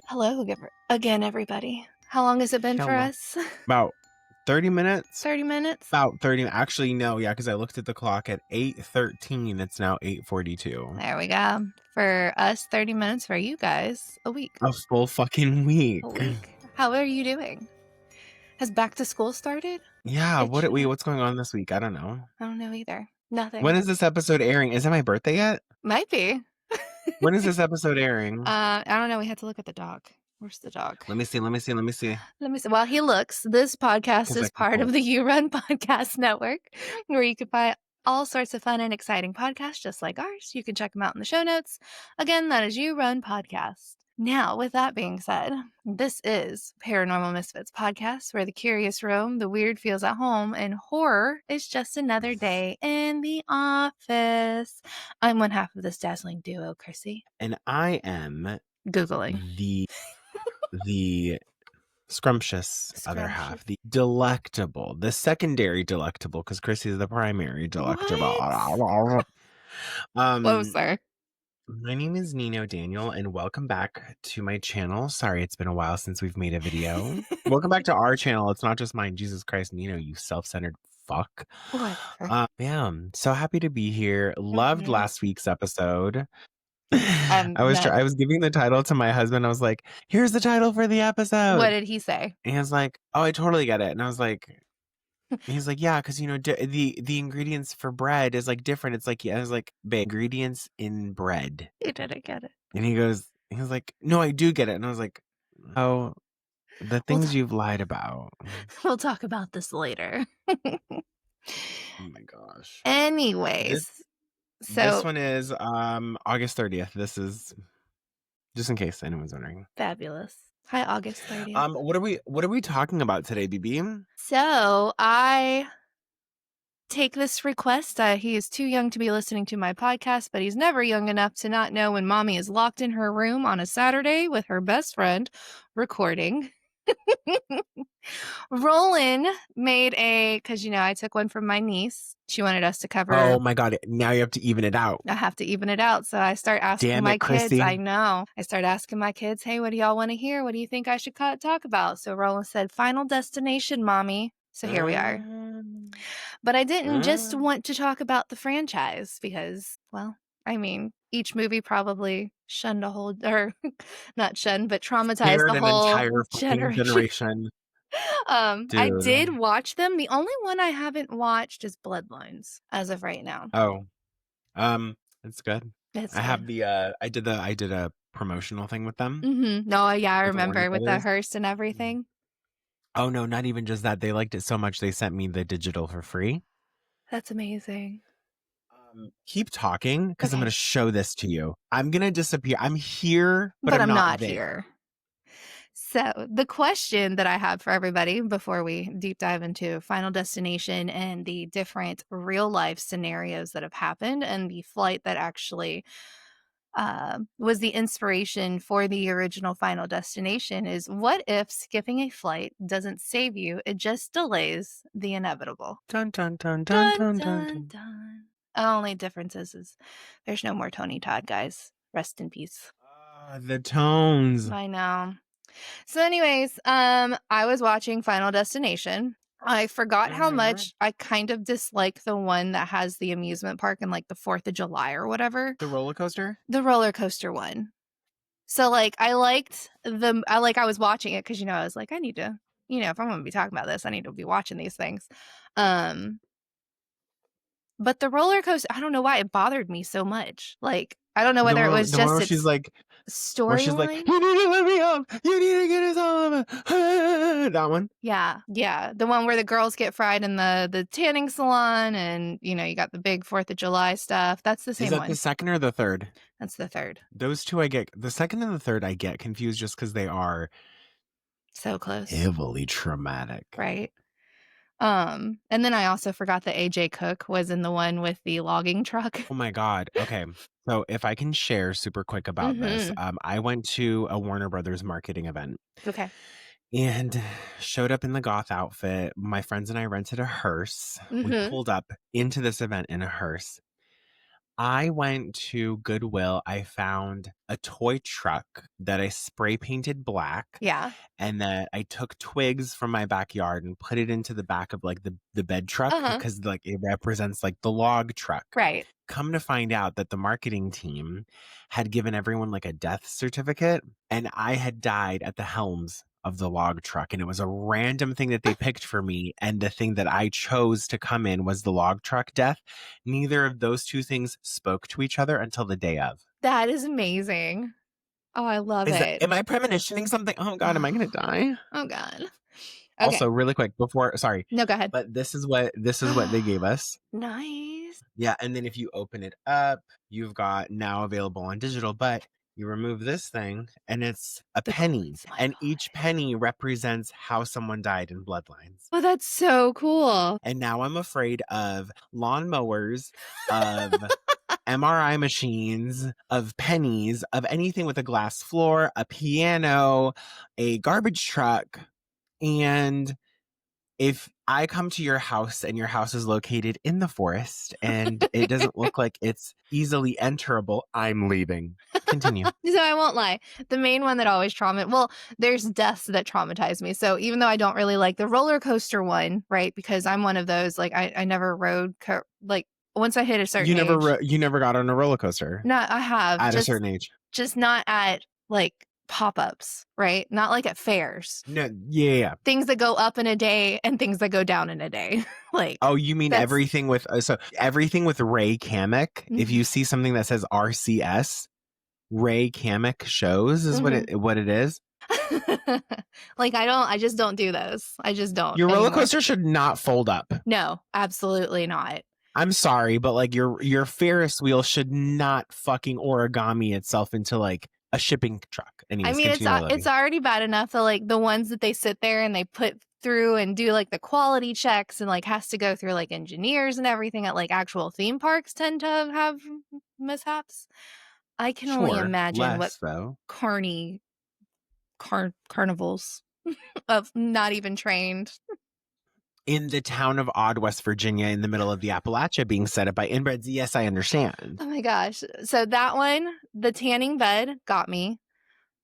Hello again, everybody. How long has it been for Hello. us? About 30 minutes? 30 minutes? About 30. Actually, no. Yeah, because I looked at the clock at 8:13. It's now 8:42. There we go. For us, 30 minutes. For you guys, a week. A full fucking week. A week. How are you doing? Has back to school started? Yeah. It What's going on this week? I don't know. I don't know either. Nothing. When is this episode airing? Is it my birthday yet? Might be. When is this episode airing? I don't know. We had to look at the dog. Where's the dog? Let me see. While he looks, this podcast is part of the You Run Podcast Network, where you can find all sorts of fun and exciting podcasts just like ours. You can check them out in the show notes. Again, that is You Run Podcast. Now, with that being said, this is Paranormal Misfits Podcast, where the curious roam, the weird feels at home, and horror is just another day in the office. I'm one half of this dazzling duo, Chrissy. And I am Googling. The scrumptious other half, the delectable, the secondary delectable, because Chrissy is the primary delectable. Whoa, sir. My name is Nino Daniel, and welcome back to my channel. Sorry, it's been a while since we've made a video. Welcome back to our channel. It's not just mine. Jesus Christ, Nino, you self-centered fuck. Whatever. Yeah, so happy to be here. Loved last week's episode. I was giving the title to my husband. I was like, here's the title for the episode. What did he say? And he was like, oh, I totally get it. And I was like, he's like, yeah, because, you know, the ingredients for bread is like different. It's like, I was like, babe, ingredients in bread. You didn't get it. And he was like, no, I do get it. And I was like, oh, the things you've lied about. We'll talk about this later. Oh my gosh. Anyways. This one is August 30th. This is just in case anyone's wondering. Fabulous. Hi, August 30th. What are we talking about today, BB? So I take this request. He is too young to be listening to my podcast, but he's never young enough to not know when mommy is locked in her room on a Saturday with her best friend recording. Roland made because, you know, I took one from my niece. She wanted us to cover. Oh my God. Now you have to even it out. I have to even it out. So I start asking my kids. I know. I start asking my kids, hey, what do y'all want to hear? What do you think I should talk about? So Roland said, Final Destination, Mommy. So here we are. But I didn't just want to talk about the franchise because, well, I mean, each movie probably shunned a whole, or not shunned, but traumatized the whole entire generation. I did watch them. The only one I haven't watched is Bloodlines as of right now. Oh, it's good. Have the I did a promotional thing with them. Mm-hmm. No, yeah, I remember with the hearse and everything. Oh no, not even just that. They liked it so much they sent me the digital for free. That's amazing. Keep talking because I'm going to show this to you. I'm going to disappear. I'm here, but I'm not here. So the question that I have for everybody before we deep dive into Final Destination and the different real life scenarios that have happened and the flight that actually was the inspiration for the original Final Destination is, what if skipping a flight doesn't save you? It just delays the inevitable. Dun, dun, dun, dun, dun, dun, dun, dun. Only difference is there's no more Tony Todd, guys. Rest in peace. The tones. I know. So anyways, I was watching Final Destination. I forgot how much I kind of dislike the one that has the amusement park and like the 4th of July or whatever. The roller coaster? The roller coaster one. So like I was watching it because, you know, I was like, I need to, you know, if I'm going to be talking about this, I need to be watching these things. But the roller coaster, I don't know why it bothered me so much. Like, I don't know whether it was just its she's like storyline. She's like, you need to let me up. You need to get us all of it. That one. Yeah. The one where the girls get fried in the tanning salon, and you know you got the big 4th of July stuff. That's the same one. Is that the second or the third? That's the third. Those two I get. The second and the third I get confused just because they are so close, heavily traumatic, right? And then I also forgot that AJ Cook was in the one with the logging truck. Oh my God. Okay. So if I can share super quick about this, I went to a Warner Brothers marketing event. Okay. And showed up in the goth outfit. My friends and I rented a hearse. We pulled up into this event in a hearse. I went to Goodwill. I found a toy truck that I spray painted black, Yeah. and that I took twigs from my backyard and put it into the back of like the bed truck Uh-huh. because like it represents like the log truck. Right. Come to find out that the marketing team had given everyone like a death certificate, and I had died at the helms of the log truck, and it was a random thing that they picked for me, and the thing that I chose to come in was the log truck death. Neither of those two things spoke to each other until the day of. That is amazing. Oh, I love it. Am I premonitioning something? Oh God, am I gonna die? Oh God. Okay. Also, really quick before, sorry, No, go ahead. but this is what they gave us. Nice. Yeah, and then if you open it up, you've got now available on digital, but you remove this thing and it's a The penny, coolest one. and each penny represents how someone died in bloodlines. Oh, that's so cool. And now I'm afraid of lawnmowers, of MRI machines, of pennies, of anything with a glass floor, a piano, a garbage truck. And if I come to your house and your house is located in the forest and it doesn't look like it's easily enterable, I'm leaving. Continue. So I won't lie. The main one that always there's deaths that traumatize me. So even though I don't really like the roller coaster one, right? Because I'm one of those, like I never like once I hit a certain age. You never got on a roller coaster No, I have. at a certain age. Just not at like pop-ups, right? Not like at fairs. No, yeah. Things that go up in a day and things that go down in a day. Like, oh, you mean everything with everything with Ray Kamek? Mm-hmm. If you see something that says RCS, Ray Kamek shows is Mm-hmm. what it is. Like I just don't do those. I just don't. Your roller coaster should not fold up. No, absolutely not. I'm sorry, but like your Ferris wheel should not fucking origami itself into like a shipping truck. Anyways, I mean, it's already bad enough that like the ones that they sit there and they put through and do like the quality checks and like has to go through like engineers and everything at like actual theme parks tend to have mishaps. I can only imagine what carnivals of not even trained. In the town of Odd, West Virginia, in the middle of the Appalachia, being set up by inbreds. Yes, I understand. Oh my gosh. So that one, the tanning bed got me.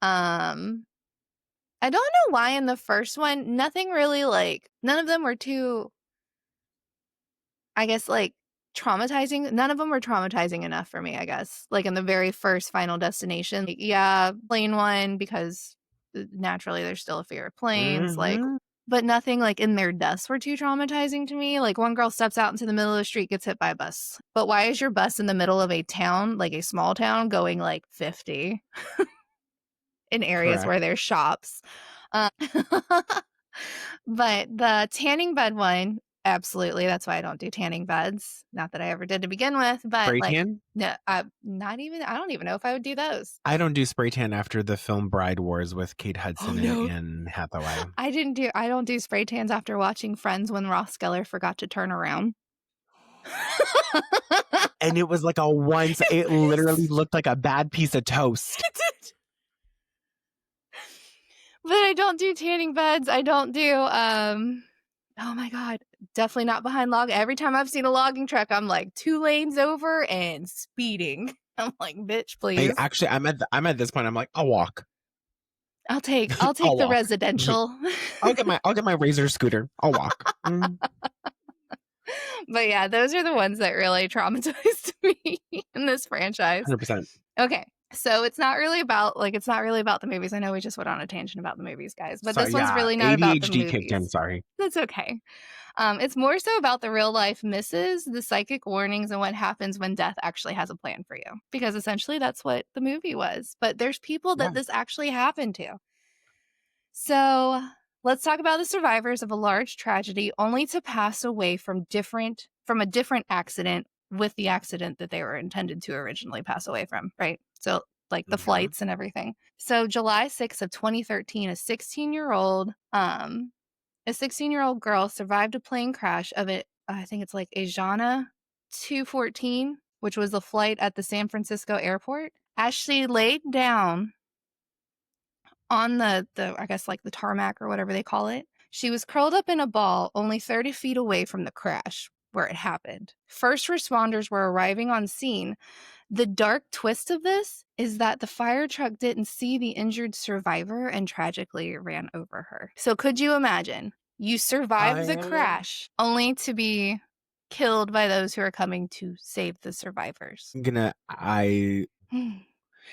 I don't know why in the first one, nothing really like, none of them were too, I guess, like traumatizing. None of them were traumatizing enough for me, I guess. Like in the very first Final Destination. Like, yeah, plane one, because naturally there's still a fear of planes. Like, but nothing like in their deaths were too traumatizing to me. Like one girl steps out into the middle of the street, gets hit by a bus. But why is your bus in the middle of a town, like a small town, going like 50 in areas where there's shops? But the tanning bed one, absolutely. That's why I don't do tanning beds. Not that I ever did to begin with, but spray like, tan? No, not even. I don't even know if I would do those. I don't do spray tan after the film Bride Wars with Kate Hudson and Hathaway. I don't do spray tans after watching Friends when Ross Geller forgot to turn around. And it was like it literally looked like a bad piece of toast. But I don't do tanning beds. I don't do, oh my God, definitely not behind log. Every time I've seen a logging truck, I'm like 2 lanes over and speeding. I'm like, bitch, please. I'm at this point. I'm like, I'll walk. I'll take the residential. I'll get my Razor scooter. I'll walk. But yeah, those are the ones that really traumatized me in this franchise. 100%. Okay. So it's not really about the movies. I know we just went on a tangent about the movies, guys, but this one's really not about the movies. ADHD kicked in, sorry. That's okay. It's more so about the real life misses, the psychic warnings, and what happens when death actually has a plan for you. Because essentially that's what the movie was. But there's people that this actually happened to. So let's talk about the survivors of a large tragedy only to pass away from a different accident with the accident that they were intended to originally pass away from, right? So like the flights and everything. So July 6th of 2013, a 16-year-old girl survived a plane crash of I think it's like Asiana 214, which was the flight at the San Francisco airport. As she laid down on the I guess like the tarmac or whatever they call it, she was curled up in a ball only 30 feet away from the crash. where it happened. First responders were arriving on scene. The dark twist of this is that the fire truck didn't see the injured survivor and tragically ran over her. So could you imagine? You survive the crash only to be killed by those who are coming to save the survivors.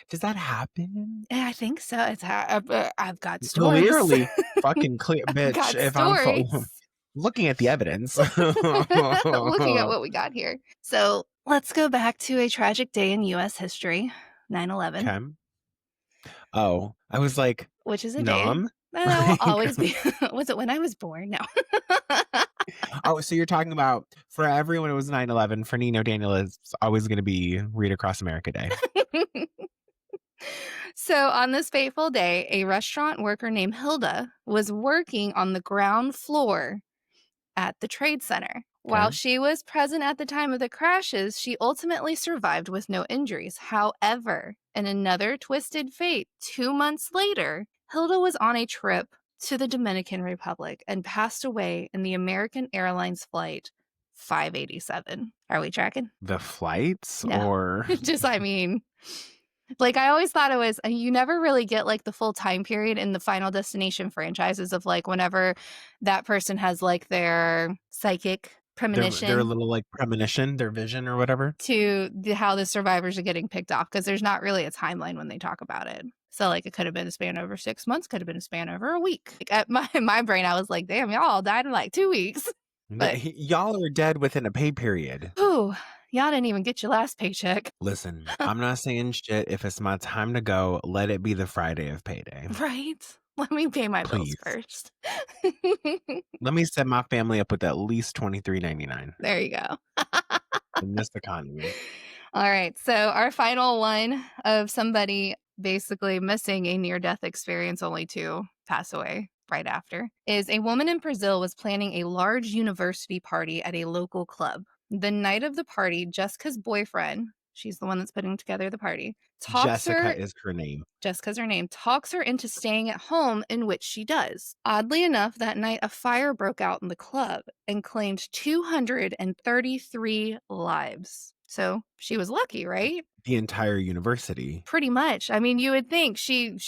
Does that happen? Yeah, I think so. I've got stories. Clearly, fucking clear, I've bitch. got If I'm stories. looking at the evidence, Looking at what we got here. So let's go back to a tragic day in U.S. history, 9/11. okay. Oh, I was like, Which is a day numb. that will always be. Was it when I was born? No. Oh, so you're talking about for everyone it was 9/11. For Nino Daniel, it's always going to be Read Across America Day. So on this fateful day, a restaurant worker named Hilda was working on the ground floor at the Trade Center. While she was present at the time of the crashes, she ultimately survived with no injuries. However, in another twisted fate, 2 months later, Hilda was on a trip to the Dominican Republic and passed away in the American Airlines flight 587. Are we tracking? The flights No. or Just, I mean, like, I always thought it was, you never really get like the full time period in the Final Destination franchises of like whenever that person has like their psychic premonition, their little like premonition, their vision or whatever. to how the survivors are getting picked off, because there's not really a timeline when they talk about it. So like it could have been a span over 6 months, could have been a span over a week. Like, at my brain, I was like, damn, y'all all died in like 2 weeks. But Y'all are dead within a pay period. ooh, y'all didn't even get your last paycheck. Listen, I'm not saying shit. If it's my time to go, let it be the Friday of payday. Right? Let me pay my Please. bills first. Let me set my family up with at least $23.99 There you go. in this economy. All right. So our final one of somebody basically missing a near-death experience only to pass away right after is a woman in Brazil was planning a large university party at a local club. The night of the party, Jessica's boyfriend, she's the one that's putting together the party, Jessica is her name. Jessica's her name, talks her into staying at home, in which she does. Oddly enough, that night a fire broke out in the club and claimed 233 lives. So she was lucky, right? The entire university. Pretty much. I mean, you would think she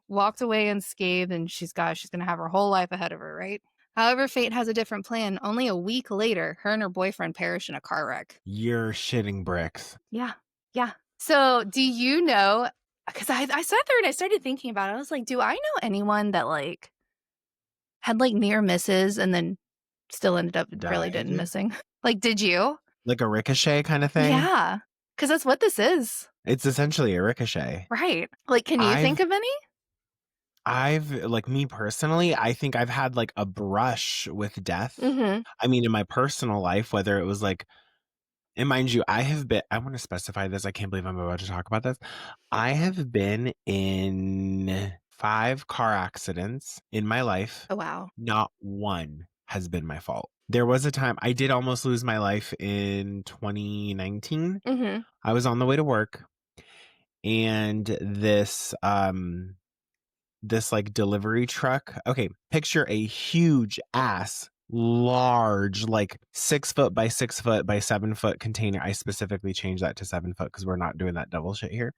walked away unscathed and she's going to have her whole life ahead of her, right? However, fate has a different plan. Only a week later, her and her boyfriend perish in a car wreck. You're shitting bricks. Yeah. Yeah. So do you know, because I sat there and I started thinking about it. I was like, do I know anyone that like had like near misses and then still ended up really didn't missing? Like, did you? Like a ricochet kind of thing? Yeah. Because that's what this is. It's essentially a ricochet. Right. Like, can you think of any? Like me personally, I think I've had like a brush with death. Mm-hmm. I mean, in my personal life, whether it was like, and mind you, I want to specify this. I can't believe I'm about to talk about this. I have been in 5 car accidents in my life. Oh, wow. Not one has been my fault. There was a time I did almost lose my life in 2019. Mm-hmm. I was on the way to work and this like delivery truck. Okay, picture a huge ass, large, like 6 foot by 6 foot by 7 foot container. I specifically changed that to 7 foot because we're not doing that double shit here.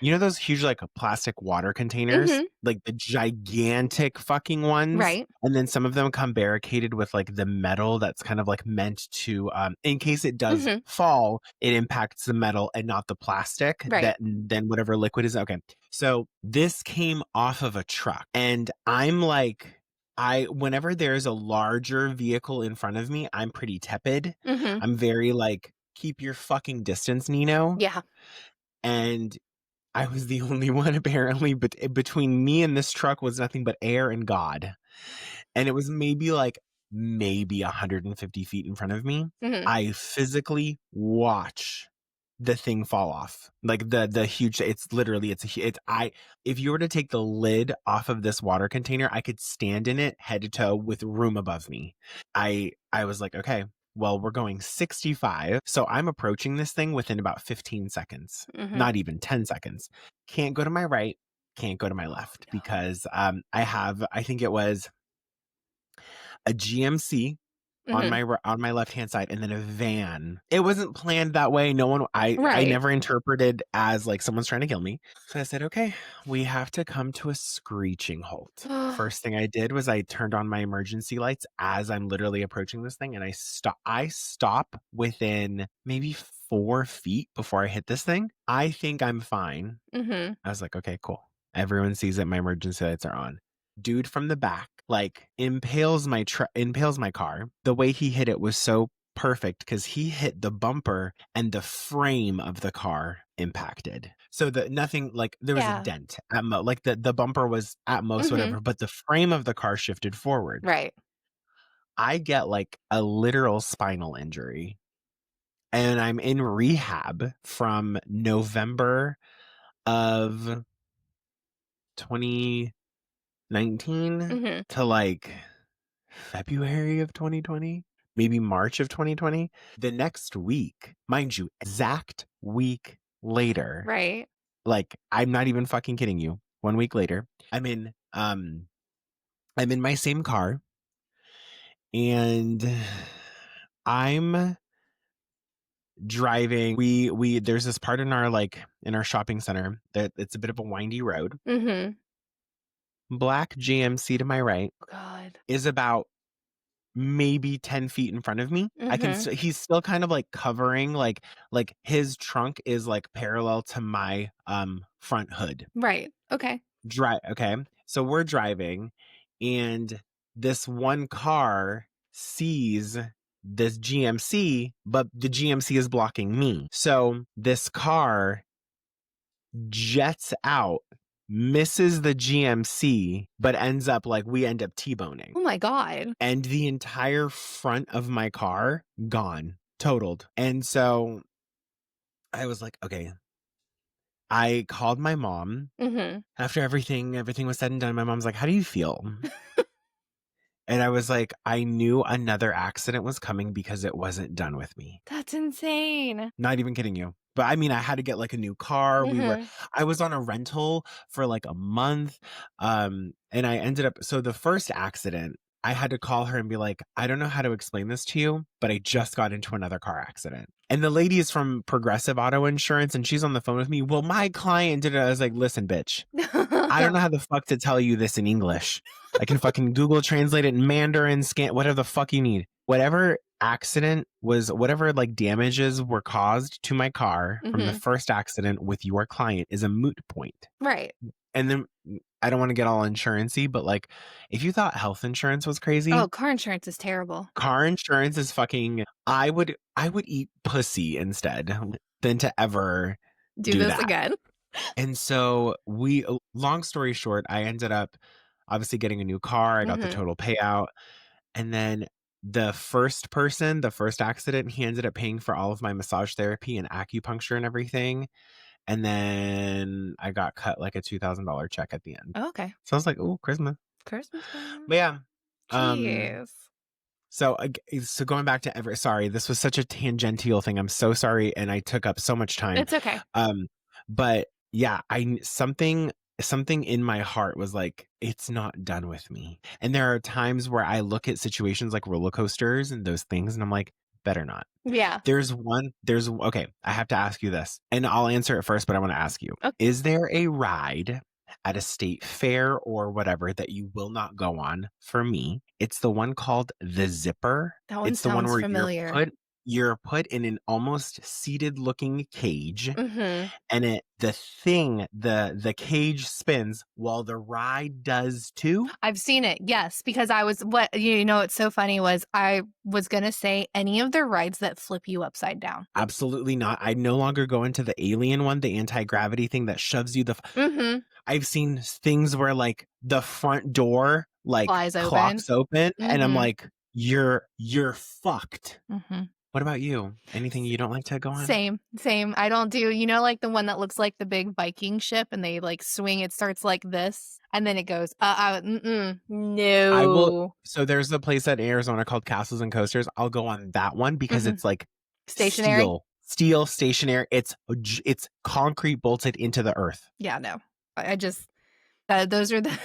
You know those huge like plastic water containers, like the gigantic fucking ones, Right? And then some of them come barricaded with like the metal that's kind of like meant to, in case it does fall, it impacts the metal and not the plastic. Right. That then whatever liquid is okay. So this came off of a truck, and I'm like, whenever there's a larger vehicle in front of me, I'm pretty tepid. I'm very like, keep your fucking distance, Nino. Yeah. And I was the only one apparently, but between me and this truck was nothing but air and God. And it was maybe 150 feet in front of me. I physically watch the thing fall off, like the huge, if you were to take the lid off of this water container, I could stand in it head to toe with room above me. I was like, okay, well, we're going 65. So I'm approaching this thing within about 15 seconds, not even 10 seconds. Can't go to my right, can't go to my left because I think it was a GMC on my left-hand side, and then a van. It wasn't planned that way. No one, I Right. never interpreted as like someone's trying to kill me. So I said, okay, we have to come to a screeching halt. First thing I did was I turned on my emergency lights as I'm literally approaching this thing, and I stop within maybe 4 feet before I hit this thing. I think I'm fine. I was like, okay, cool. Everyone sees that my emergency lights are on. Dude from the back, like, impales my car. The way he hit it was so perfect because he hit the bumper and the frame of the car impacted. So nothing, like, there was a dent at like the bumper was at most whatever, but the frame of the car shifted forward. Right. I get like a literal spinal injury, and I'm in rehab from November of 2019 to like February of 2020, maybe March of 2020. The next week, mind you, exact week later, Right. like, I'm not even fucking kidding you. 1 week later, I'm in my same car, and I'm driving. We there's this part in our shopping center that it's a bit of a windy road. Black GMC to my right God. is about maybe 10 feet in front of me. He's still kind of like covering, like his trunk is like parallel to my front hood. Right. Okay. Okay. So we're driving, and this one car sees this GMC, but the GMC is blocking me. So this car jets out, misses the GMC, but we end up T-boning. Oh my God. And the entire front of my car gone, totaled. And so I was like, okay. I called my mom after everything was said and done. My mom's like, how do you feel? And I was like, I knew another accident was coming because it wasn't done with me. That's insane. Not even kidding you. But I mean, I had to get like a new car. I was on a rental for like a month. And I ended up, so the first accident, I had to call her and be like, I don't know how to explain this to you, but I just got into another car accident. And the lady is from Progressive Auto Insurance, and she's on the phone with me. Well, my client did it. I was like, listen, bitch, I don't know how the fuck to tell you this in English. I can fucking Google translate it in Mandarin, scan, whatever the fuck you need. Whatever accident was, whatever like damages were caused to my car from the first accident with your client is a moot point. Right. And then I don't want to get all insurance-y, but like, if you thought health insurance was crazy. Oh, car insurance is terrible. Car insurance is fucking, I would eat pussy instead than to ever do this that again. And so long story short, I ended up obviously getting a new car. I got the total payout. And then the first accident, he ended up paying for all of my massage therapy and acupuncture and everything. And then I got cut like a $2,000 check at the end. Oh, okay. So I was like, oh, Christmas. But yeah. Jeez. So going back to sorry, this was such a tangential thing. I'm so sorry. And I took up so much time. It's okay. But yeah, something in my heart was like, it's not done with me. And there are times where I look at situations like roller coasters and those things, and I'm like, better not. Yeah. Okay, I have to ask you this, and I'll answer it first, but I want to ask you, is there a ride at a state fair or whatever that you will not go on? For me, it's the one called the Zipper. That one it's the one where familiar. you're put in an almost seated looking cage, and the cage spins while the ride does too. I've seen it, yes, because what's so funny was I was gonna say any of the rides that flip you upside down. Absolutely not. I no longer go into the alien one, the anti-gravity thing that shoves you I've seen things where like the front door like clocks open, and I'm like, you're fucked. What about you? Anything you don't like to go on? Same. I don't do, like the one that looks like the big Viking ship and they like swing, it starts like this and then it goes, no. I will. So there's a place in Arizona called Castles and Coasters. I'll go on that one because it's like stationary. Steel stationary. It's concrete bolted into the earth. Yeah, no. I just, those are the,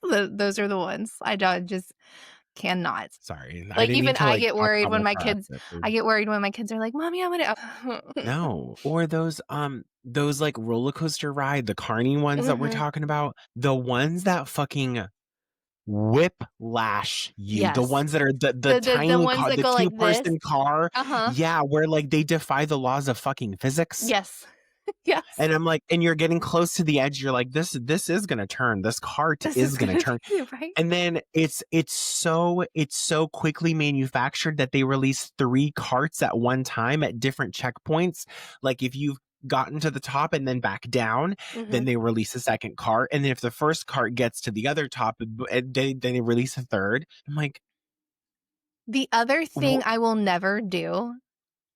those are the ones. I don't just, Cannot. Sorry. I Like, didn't mean even to I like get talk worried about my when my car kids accident. I get worried when my kids are like, "Mommy, I'm gonna" No. Or those like roller coaster ride, the carny ones that we're Mhm. talking about, the ones that fucking whiplash you, the Yes. ones that are the The tiny ones car, that the go like this. two-person car. Uh-huh. Yeah, where like they defy the laws of fucking physics. Yes. Yes. And I'm like, and you're getting close to the edge, you're like, this is gonna turn. This cart This is is gonna gonna turn. be right. And then it's so quickly manufactured that they release 3 carts at one time at different checkpoints. Like if you've gotten to the top and then back down, then Mhm. they release a second cart. And then if the first cart gets to the other top, they release a third. I'm like, The other thing what? I will never do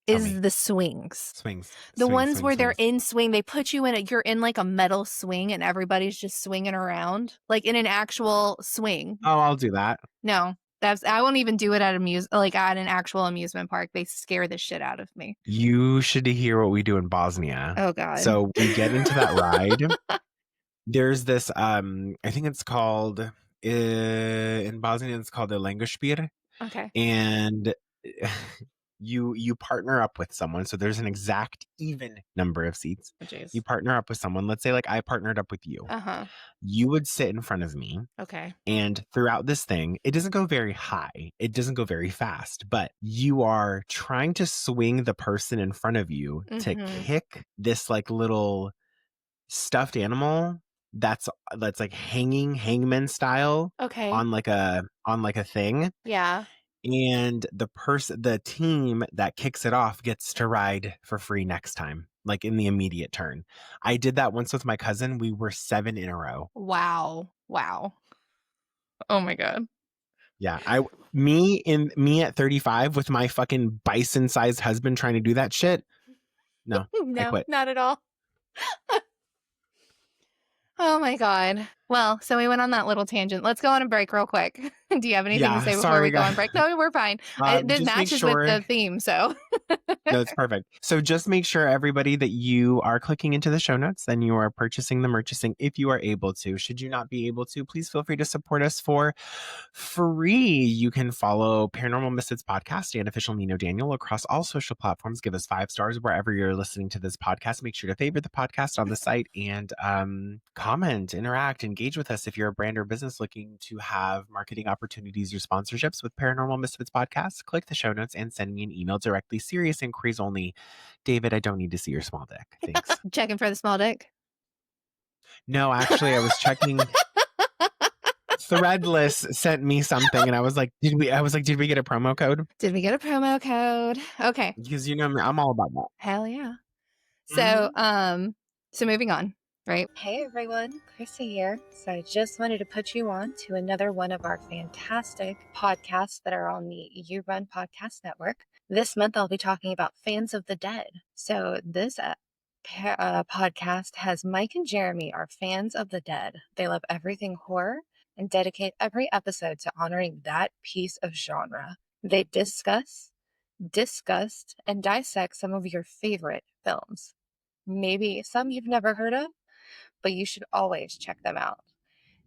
Tell is me. the swings. Swings, The swings, ones swings, where they're swings. in swing, they put you in you're in like a metal swing and everybody's just swinging around, like in an actual swing. Oh, I'll do that. No, I won't even do it at at an actual amusement park. They scare the shit out of me. You should hear what we do in Bosnia. Oh God. So we get into that ride. There's this, I think it's called, in Bosnian, it's called the Langospir, Okay. and you partner up with someone. So there's an exact even number of seats. Oh, jeez. You partner up with someone. Let's say like I partnered up with you. Uh-huh. You would sit in front of me. Okay. And throughout this thing, it doesn't go very high. It doesn't go very fast, but you are trying to swing the person in front of you to Mhm. kick this like little stuffed animal that's like hangman style Okay. on like a thing. Yeah. And the team that kicks it off gets to ride for free next time, like in the immediate turn. I did that once with my cousin. We were 7 in a row. Wow. Wow. Oh my God. Yeah, me at 35 with my fucking bison-sized husband trying to do that shit. No, I No, quit. not at all. Oh my God. Well, so we went on that little tangent. Let's go on a break real quick. Do you have anything to Yeah, say before we sorry go guys. on break? No, we're fine. This Just make matches with sure. the theme, so. No, it's perfect. So just make sure, everybody, that you are clicking into the show notes, then you are purchasing the merchandising if you are able to. Should you not be able to, please feel free to support us for free. You can follow Paranormal Misfits Podcast and Official Nino Daniel across all social platforms. Give us 5 stars wherever you're listening to this podcast. Make sure to favorite the podcast on the site and comment, interact, engage with us if you're a brand or business looking to have marketing opportunities or sponsorships with Paranormal Misfits Podcast. Click the show notes and send me an email directly. Serious inquiries only. David, I don't need to see your small dick. Thanks. Checking for the small dick. No, actually, I was checking. Threadless sent me something, and I was like, did we get a promo code? Did we get a promo code? Okay. Because you know me, I'm all about that. Hell yeah. So, Mhm. so moving on, right? Hey everyone, Chrissy here. So I just wanted to put you on to another one of our fantastic podcasts that are on the You Run Podcast Network. This month I'll be talking about Fans of the Dead. So this podcast has Mike and Jeremy are fans of the dead. They love everything horror and dedicate every episode to honoring that piece of genre. They discuss, and dissect some of your favorite films. Maybe some you've never heard of, but you should always check them out.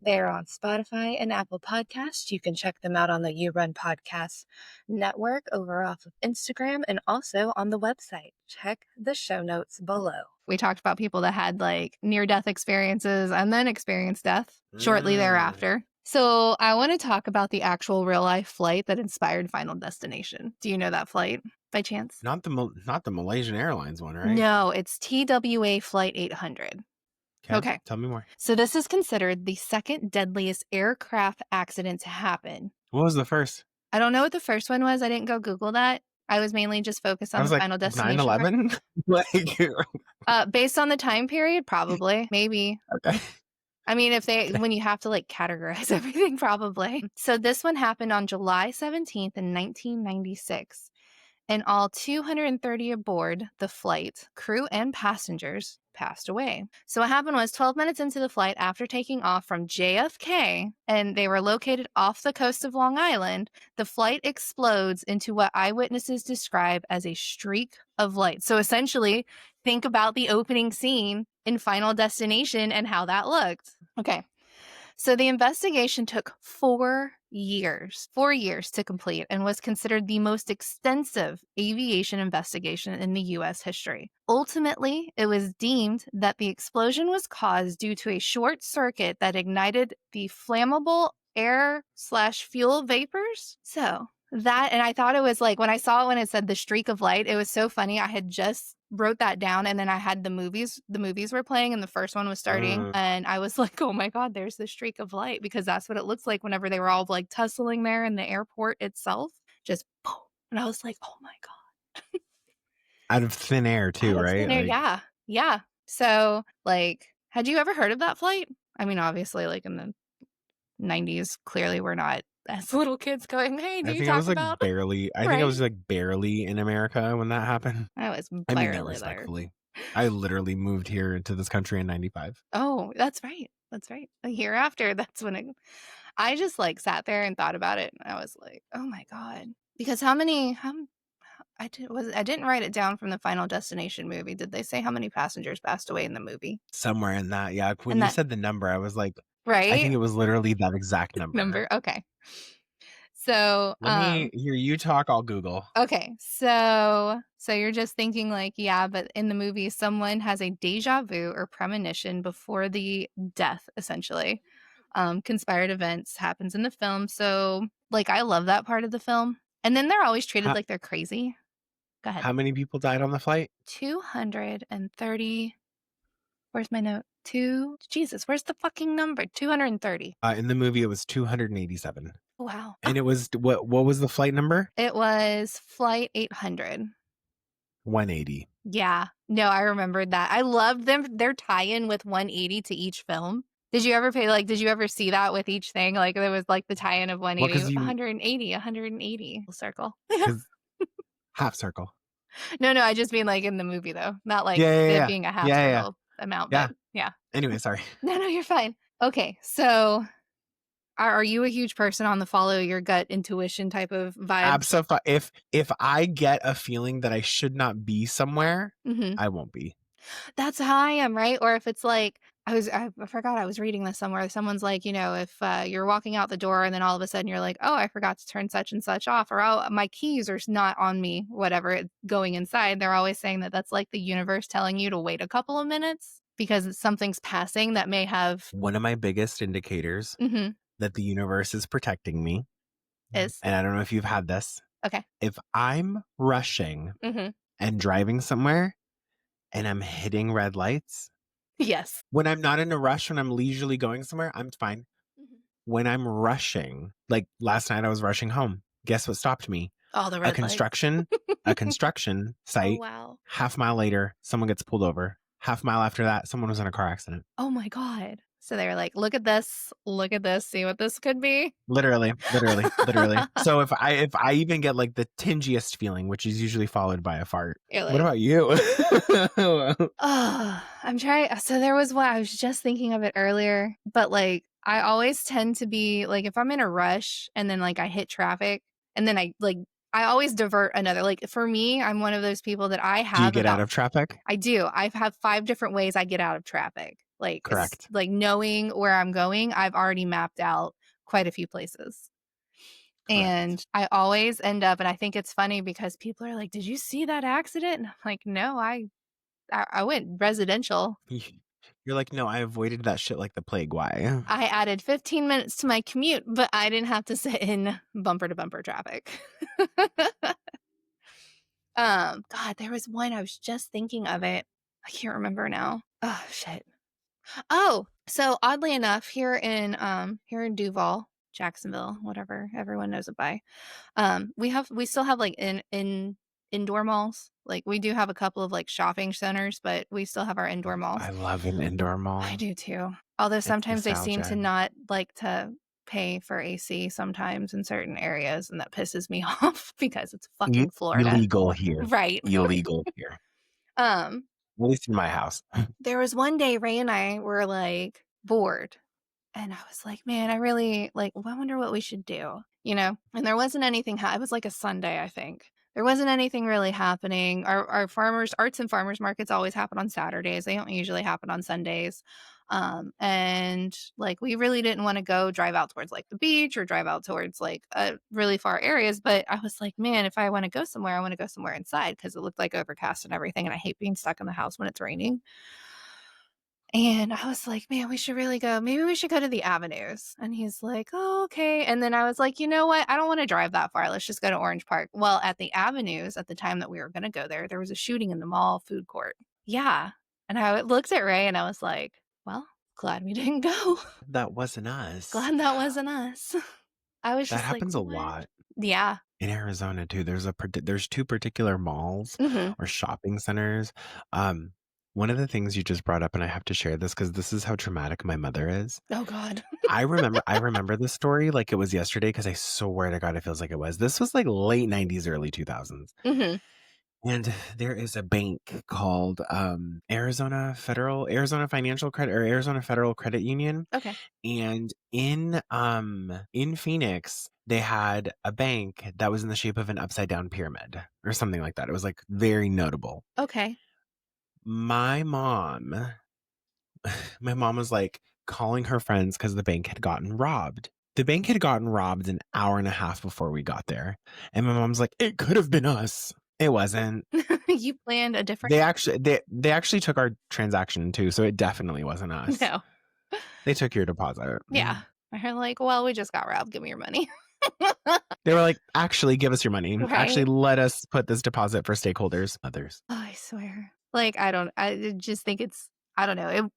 They're on Spotify and Apple Podcasts. You can check them out on the You Run Podcast Network over off of Instagram and also on the website. Check the show notes below. We talked about people that had like near-death experiences and then experienced death shortly thereafter. So I want to talk about the actual real-life flight that inspired Final Destination. Do you know that flight by chance? Not the Malaysian Airlines one, right? No, it's TWA Flight 800. Okay. Tell me more. So this is considered the second deadliest aircraft accident to happen. What was the first? I don't know what the first one was. I didn't go Google that. I was mainly just focused on the Final Destination. 9/11? Like, based on the time period, probably, maybe. okay. I mean, when you have to like categorize everything, probably. So this one happened on July 17th in 1996. And all 230 aboard the flight, crew and passengers, passed away. So what happened was 12 minutes into the flight after taking off from JFK, and they were located off the coast of Long Island, the flight explodes into what eyewitnesses describe as a streak of light. So essentially, think about the opening scene in Final Destination and how that looked. Okay. So the investigation took 4 years to complete and was considered the most extensive aviation investigation in the U.S. history. Ultimately, it was deemed that the explosion was caused due to a short circuit that ignited the flammable air/fuel vapors. So that, and I thought it was like, when I saw it, when it said the streak of light, it was so funny. I had just wrote that down, and then I had the movies were playing, and the first one was starting, and I was like, oh my God, there's the streak of light, because that's what it looks like whenever they were all like tussling there in the airport itself, just boom. And I was like, oh my God. Out of thin air too, Out of right? thin air, yeah. So like, had you ever heard of that flight? I mean, obviously, like in the 90s, clearly we're not as little kids going, hey, do I you think I talk was like about barely. I think I right? was like barely in America when that happened. I was I mean that barely there. respectfully. I literally moved here into this country in 95. Oh, that's right. That's right. A year after, that's when I just like sat there and thought about it, and I was like, oh my God. Because I didn't write it down from the Final Destination movie. Did they say how many passengers passed away in the movie? Somewhere in that, yeah. When And you that, said the number, I was like, right? I think it was literally that exact number. Okay. So, Let me hear you talk. I'll Google. okay. So you're just thinking like, yeah, but in the movie, someone has a deja vu or premonition before the death, essentially. Conspired events happens in the film. So like, I love that part of the film. And then they're always treated How, like they're crazy. Go ahead. how many people died on the flight? 230. Where's my note? Jesus, where's the fucking number? 230. In the movie, it was 287. Wow. And it was what was the flight number? It was flight 800. 180. Yeah. No, I remembered that. I loved their tie-in with 180 to each film. Did you ever see that with each thing? Like there was like the tie-in of 180, 180 circle. Half circle. No, I just mean like in the movie though. Not like it being a half Yeah. circle amount, Yeah. but yeah. Anyway, sorry. No, you're fine. Okay, so are you a huge person on the follow your gut intuition type of vibe? Absolutely. If I get a feeling that I should not be somewhere, I won't be. That's how I am, right? Or if it's like, I forgot I was reading this somewhere. Someone's like, if you're walking out the door and then all of a sudden you're like, oh, I forgot to turn such and such off, or oh, my keys are not on me, whatever, going inside. They're always saying that that's like the universe telling you to wait a couple of minutes because something's passing that may have. One of my biggest indicators that the universe is protecting me Is. And I don't know if you've had this. Okay. If I'm rushing and driving somewhere and I'm hitting red lights. Yes. When I'm not in a rush, when I'm leisurely going somewhere, I'm fine. When I'm rushing, like last night I was rushing home. Guess what stopped me? Oh, the red a construction site. Oh, wow. Half mile later, someone gets pulled over. Half mile after that, someone was in a car accident. Oh my God. So they were like, look at this, see what this could be. Literally. So if I even get like the tingiest feeling, which is usually followed by a fart. Like, what about you? I'm trying. So there was one, I was just thinking of it earlier, but like, I always tend to be like, if I'm in a rush and then like I hit traffic and then I always divert another. Like for me, I'm one of those people that I have. Do you get out of traffic? I do. I have 5 different ways I get out of traffic. Like, correct. Like knowing where I'm going, I've already mapped out quite a few places. Correct. And I always end up, and I think it's funny because people are like, did you see that accident? And I'm like, no, I went residential. You're like, no, I avoided that shit like the plague. Why? I added 15 minutes to my commute, but I didn't have to sit in bumper to bumper traffic. God, there was one, I was just thinking of it. I can't remember now. Oh, shit. Oh, so oddly enough, here in Duval, Jacksonville, whatever everyone knows it by, we still have like indoor malls. Like we do have a couple of like shopping centers, but we still have our indoor malls. I love an indoor mall. I do too. Although sometimes they seem to not like to pay for AC sometimes in certain areas, and that pisses me off because it's fucking Florida. Illegal here. Right. Illegal here. At least in my house. There was one day Ray and I were like bored. And I was like, man, I really like, I wonder what we should do, And there wasn't anything. It was like a Sunday, I think. There wasn't anything really happening. Our arts and farmers markets always happen on Saturdays. They don't usually happen on Sundays. And like we really didn't want to drive out towards like the beach or drive out towards like really far areas. But I was like, man, if I want to go somewhere, I want to go somewhere inside because it looked like overcast and everything. And I hate being stuck in the house when it's raining. And I was like, man, we should really go. Maybe we should go to the avenues. And he's like, oh, okay. And then I was like, you know what? I don't want to drive that far. Let's just go to Orange Park. Well, at the avenues, at the time that we were going to go there was a shooting in the mall food court. Yeah. And I looked at Ray and I was like, well, glad we didn't go. That wasn't us. Glad that wasn't us. I was that just happens like, a lot. Yeah. In Arizona too. There's two particular malls or shopping centers. One of the things you just brought up, and I have to share this because this is how traumatic my mother is. Oh God. I remember this story like it was yesterday because I swear to God it feels like it was. This was like late 90s, early 2000s. And there is a bank called Arizona Financial Credit or Arizona Federal Credit Union. Okay. And in Phoenix, they had a bank that was in the shape of an upside down pyramid or something like that. It was like very notable. Okay. My mom was like calling her friends because the bank had gotten robbed. The bank had gotten robbed an hour and a half before we got there. And my mom's like, it could have been us. It wasn't. You planned a different. They actually took our transaction too, so it definitely wasn't us. No. They took your deposit. Yeah. They're like, well, we just got robbed. Give me your money. They were like, actually, give us your money. Right. Actually, let us put this deposit for stakeholders. Others. Oh, I swear. Like, I just think I don't know.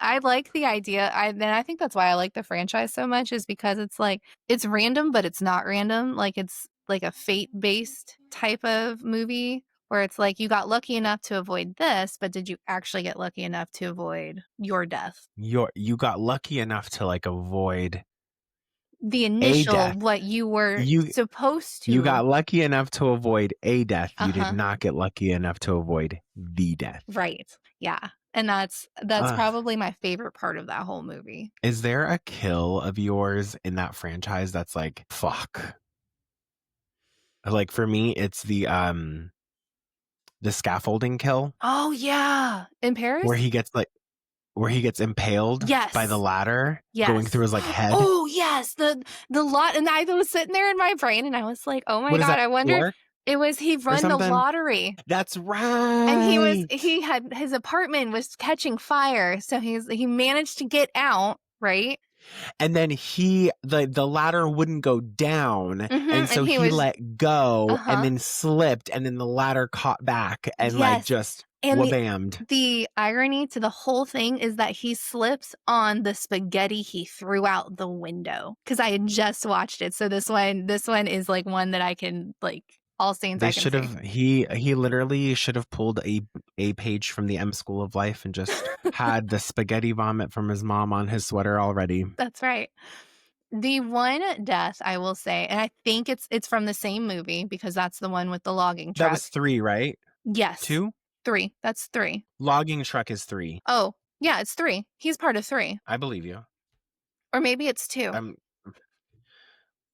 I like the idea. I think that's why I like the franchise so much is because it's like, it's random, but it's not random. Like, it's like a fate-based type of movie where it's like, you got lucky enough to avoid this, but did you actually get lucky enough to avoid your death? You got lucky enough to like avoid the initial what you were supposed to. You got lucky enough to avoid a death. You did not get lucky enough to avoid the death. Right. Yeah. And that's probably my favorite part of that whole movie. Is there a kill of yours in that franchise that's like, fuck? Like for me, it's the scaffolding kill. Oh yeah. In Paris? Where he gets impaled by the ladder going through his like head. Oh yes. The lot, and I was sitting there in my brain and I was like, oh my God, I wonder. It was he run the lottery. That's right. And he had his apartment was catching fire, so he managed to get out, right? And then the ladder wouldn't go down, and so he let go and then slipped, and then the ladder caught back and like just wabammed. The irony to the whole thing is that he slips on the spaghetti he threw out the window because I had just watched it. So this one is like one that I can like. All scenes they should have he literally should have pulled a page from the M School of Life and just had the spaghetti vomit from his mom on his sweater already. That's right. The one death I will say, and I think it's from the same movie because that's the one with the logging truck. That was 3, right? Yes. 2? 3. That's 3. Logging truck is 3. Oh, yeah, it's 3. He's part of 3. I believe you. Or maybe it's 2.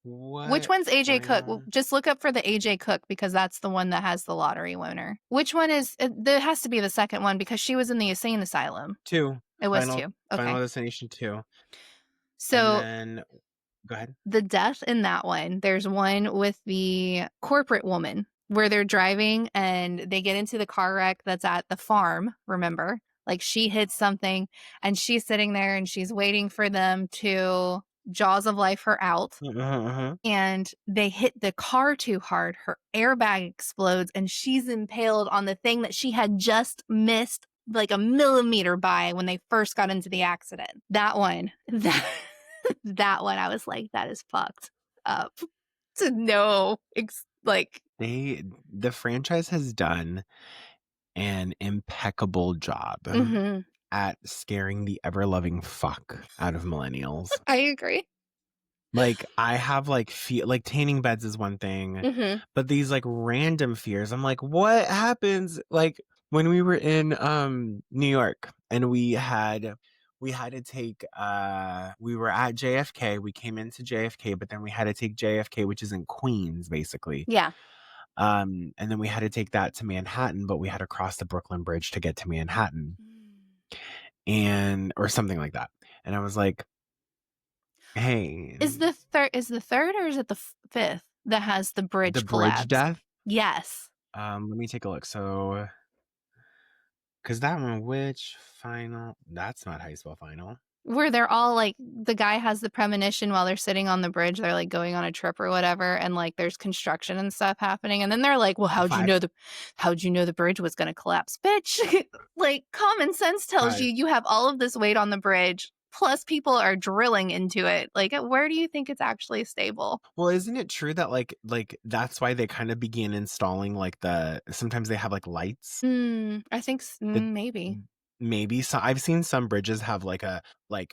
What? Which one's AJ Cook? Well, just look up for the AJ Cook because that's the one that has the lottery winner. Which one is? There has to be the second one because she was in the insane asylum. 2. It was 2. Okay. Final Destination 2. So then, go ahead. The death in that one, there's one with the corporate woman where they're driving and they get into the car wreck that's at the farm, remember? Like she hits something and she's sitting there and she's waiting for them to jaws of life her out. And they hit the car too hard. Her airbag explodes and she's impaled on the thing that she had just missed like a millimeter by when they first got into the accident. That one, that one, I was like, that is fucked up to know. Like the franchise has done an impeccable job at scaring the ever-loving fuck out of millennials. I agree. Like I have like like tanning beds is one thing, but these like random fears, I'm like, what happens? Like when we were in New York and we had to take we were at JFK, we came into JFK, but then we had to take JFK, which is in Queens basically. Yeah. And then we had to take that to Manhattan, but we had to cross the Brooklyn Bridge to get to Manhattan, or something like that. And I was like, hey, Is the third or is it the fifth that has the bridge the collapse? bridge death? Yes. Let me take a look. So, because that one, which final? That's not High School Final. Where they're all like, the guy has the premonition while they're sitting on the bridge. They're like going on a trip or whatever, and like there's construction and stuff happening, and then they're like, "Well, how'd you know the bridge was going to collapse, bitch?" Like, common sense tells you have all of this weight on the bridge, plus people are drilling into it. Like, where do you think it's actually stable? Well, isn't it true that like that's why they kind of began installing like sometimes they have like lights? I think maybe. So I've seen some bridges have like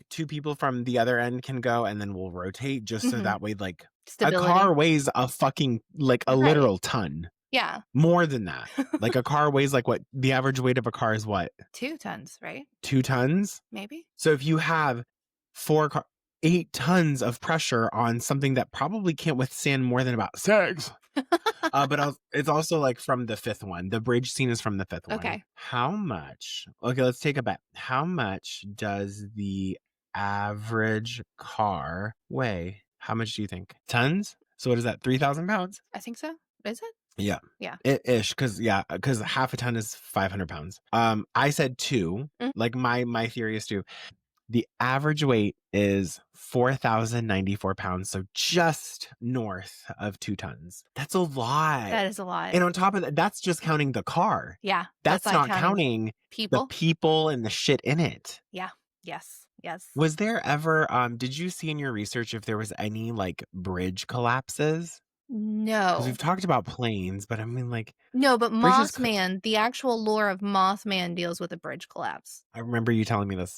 two people from the other end can go, and then we'll rotate just so that way like Stability. A car weighs a fucking like a literal ton. Yeah. More than that. Like a car weighs like what? The average weight of a car is what? 2 tons, right? 2 tons? Maybe. So if you have 8 tons of pressure on something that probably can't withstand more than about 6. But it's also like from the 5th one. The bridge scene is from the 5th one. Okay. How much? Okay, let's take a bet. How much does the average car weigh? How much do you think? Tons? So what is that? 3,000 pounds? I think so. Is it? Yeah. Yeah. Ish, because half a ton is 500 pounds. I said 2. Like my theory is 2. The average weight is 4,094 pounds, so just north of 2 tons. That's a lot. That is a lot. And on top of that, that's just counting the car. Yeah. That's not counting people. The people and the shit in it. Yeah. Yes. Was there ever, did you see in your research if there was any like bridge collapses? No. Because we've talked about planes, but I mean like... No, but Mothman, the actual lore of Mothman deals with a bridge collapse. I remember you telling me this.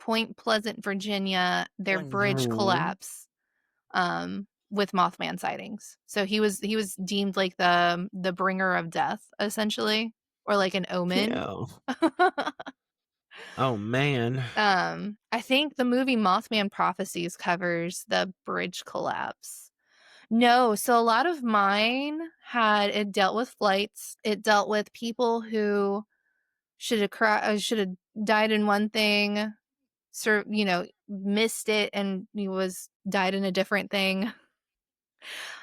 Point Pleasant, Virginia, their bridge collapse with Mothman sightings. So he was deemed like the bringer of death, essentially, or like an omen. Oh man. I think the movie Mothman Prophecies covers the bridge collapse. No, so a lot of mine it dealt with flights. It dealt with people who should have died in one thing, missed it, and he died in a different thing.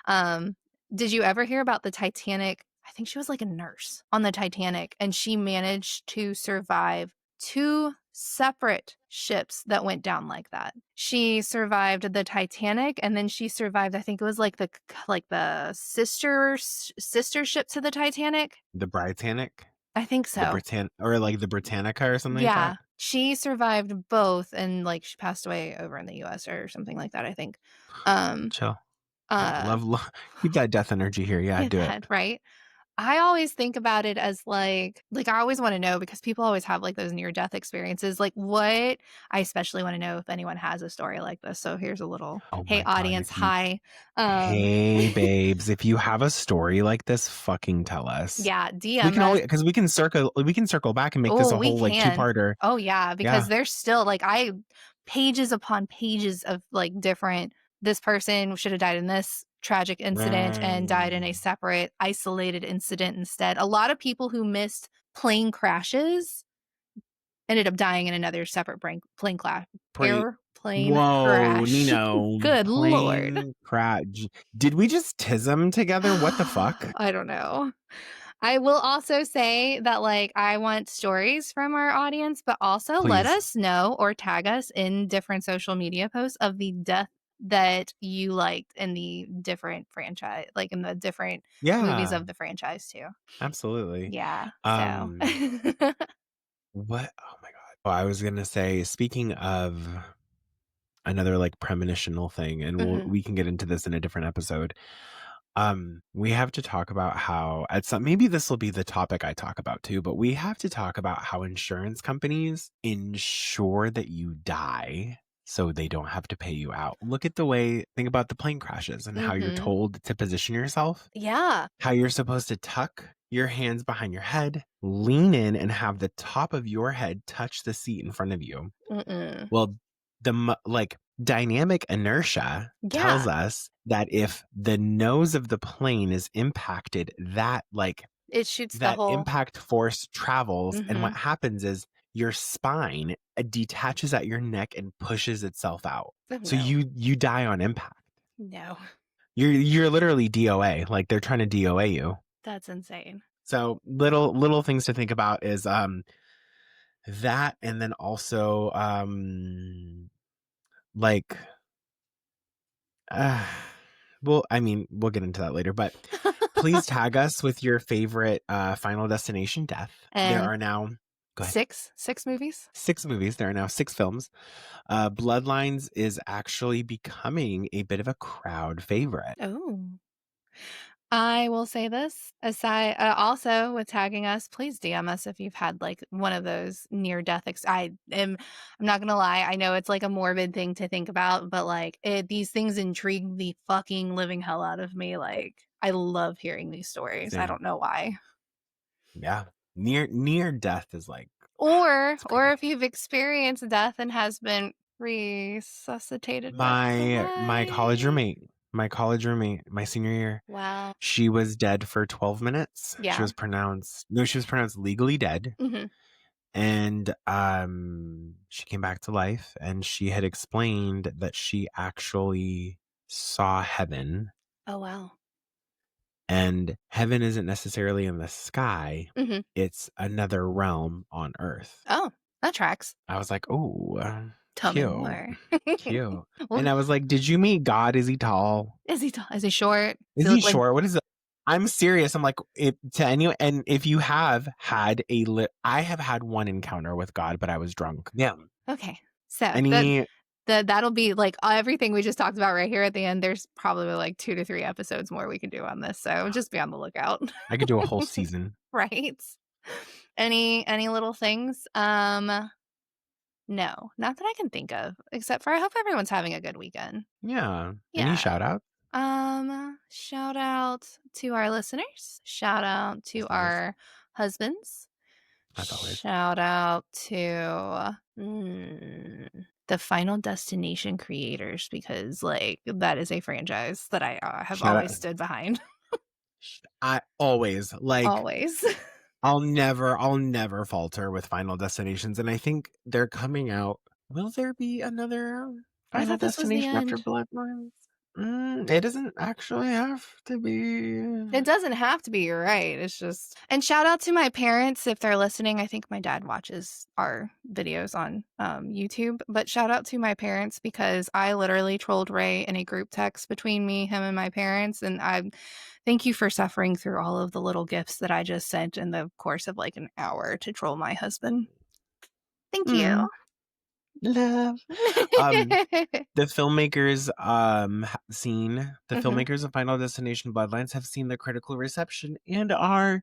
Did you ever hear about the Titanic? I think she was like a nurse on the Titanic, and she managed to survive 2 separate ships that went down like that. She survived the Titanic, and then she survived, I think it was like the sister ship to the Titanic. The Britannic? I think so. Or like the Britannica or something like that? Yeah. She survived both, and like she passed away over in the US or something like that, I think. Chill. Love. Keep that death energy here. Yeah, do it. Right? I always think about it as like I always want to know, because people always have like those near-death experiences. Like, I especially want to know if anyone has a story like this. So here's a little, hey audience, hi. Hey babes, if you have a story like this, fucking tell us. Yeah, DM. We can always, because we can circle back and make this a whole like 2-parter. Oh yeah, because there's still like pages upon pages of like different. This person should have died in this tragic incident and died in a separate, isolated incident instead. A lot of people who missed plane crashes ended up dying in another separate plane crash. Whoa, Nino. Good Lord. Crash. Did we just tism together? What the fuck? I don't know. I will also say that like I want stories from our audience, but also let us know or tag us in different social media posts of the death that you liked in the different franchise, like in the different movies of the franchise too. Absolutely. Yeah. So what? Oh my god. Well, I was gonna say, speaking of another like premonitional thing, and we can get into this in a different episode. We have to talk about how maybe this will be the topic I talk about too, but we have to talk about how insurance companies ensure that you die so they don't have to pay you out. Think about the plane crashes and how you're told to position yourself. Yeah. How you're supposed to tuck your hands behind your head, lean in, and have the top of your head touch the seat in front of you. Well, the dynamic inertia tells us that if the nose of the plane is impacted, that It shoots the that whole. impact force travels, and what Mhm. happens is your spine detaches at your neck and pushes itself out. Oh, So no. you die on impact. No. You're literally DOA. Like they're trying to DOA you. That's insane. So little things to think about is that, and then also like well, I mean, we'll get into that later, but please tag us with your favorite Final Destination death. There And are now six movies? 6 movies. There are now 6 films. Bloodlines is actually becoming a bit of a crowd favorite. Oh. I will say this aside, also with tagging us, please DM us if you've had like one of those near death. I'm not gonna lie, I know it's like a morbid thing to think about, but like these things intrigue the fucking living hell out of me. Like I love hearing these stories. I Same. don't know why. Yeah, near death is like, Or it's creepy. if you've experienced death and has been resuscitated back to My college life. roommate, my senior year, Wow. she was dead for 12 minutes. She Yeah. was pronounced legally dead. Hmm. And she came back to life, and she had explained that she actually saw heaven, Oh wow. and heaven isn't necessarily in the sky. Hmm. It's another realm on earth. Oh, that tracks. I was like, oh, Tell me cute. more. Cute. Well, And I was like, did you meet God? Is he tall? is he tall? Is he short? Is Does he look like- short? What is it? I'm serious. I'm like, to anyone, and if you have had I have had one encounter with God, but I was drunk. Yeah. Okay. So Any that'll be like everything we just talked about right here at the end. There's probably like 2 to 3 episodes more we can do on this. So just be on the lookout. I could do a whole season. Right. Any little things? No, not that I can think of, except for I hope everyone's having a good weekend. Yeah. Yeah. Any shout out? Shout out to our listeners. Shout out to Listeners. our husbands. As always. Shout out to the Final Destination creators, because like that is a franchise that I have Shout always out. stood behind. I always like Always. I'll never falter with Final Destinations, and I think they're coming out. Will there be another I Final thought this was the Destination after end. Bloodlines? It doesn't actually have to be. It doesn't have to be, you're right. It's just. And shout out to my parents if they're listening. I think my dad watches our videos on YouTube, but shout out to my parents because I literally trolled Ray in a group text between me, him, and my parents. And I thank you for suffering through all of the little gifts that I just sent in the course of like an hour to troll my husband. Thank you. Love. The filmmakers the filmmakers of Final Destination Bloodlines have seen the critical reception and are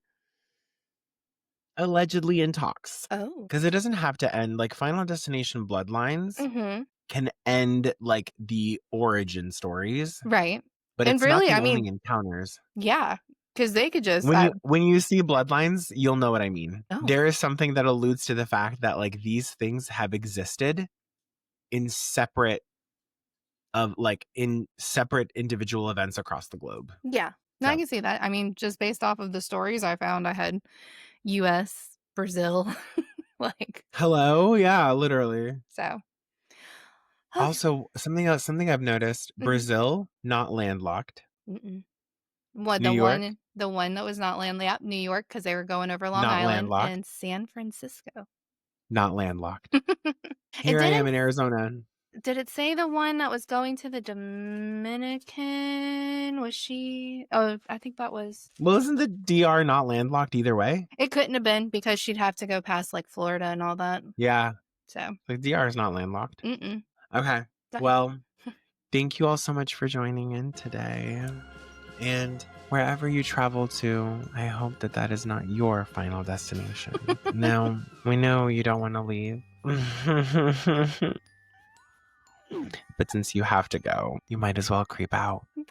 allegedly in talks. Oh. Because it doesn't have to end. Like Final Destination Bloodlines can end like the origin stories. Right. But And it's really, not I the only mean, encounters. yeah. Because they could just When you see Bloodlines, you'll know what I mean. Oh. There is something that alludes to the fact that like these things have existed in separate individual events across the globe. Yeah. No, So. I can see that. I mean, just based off of the stories I found, I had US, Brazil, like. Hello? Yeah, literally. So. Also, something I've noticed, Brazil, not landlocked. What, New York? the one that was not landlocked? New York, because they were going over Long Not Island, landlocked. and San Francisco. Not landlocked. Here I am in Arizona. Did it say the one that was going to the Dominican? Was she? Oh, I think that was. Well, isn't the DR not landlocked either way? It couldn't have been because she'd have to go past like Florida and all that. Yeah. So. The DR is not landlocked. Mm-mm. Okay. Well, thank you all so much for joining in today. And wherever you travel to, I hope that is not your final destination. Now, we know you don't want to leave. But since you have to go, you might as well creep out. Bye.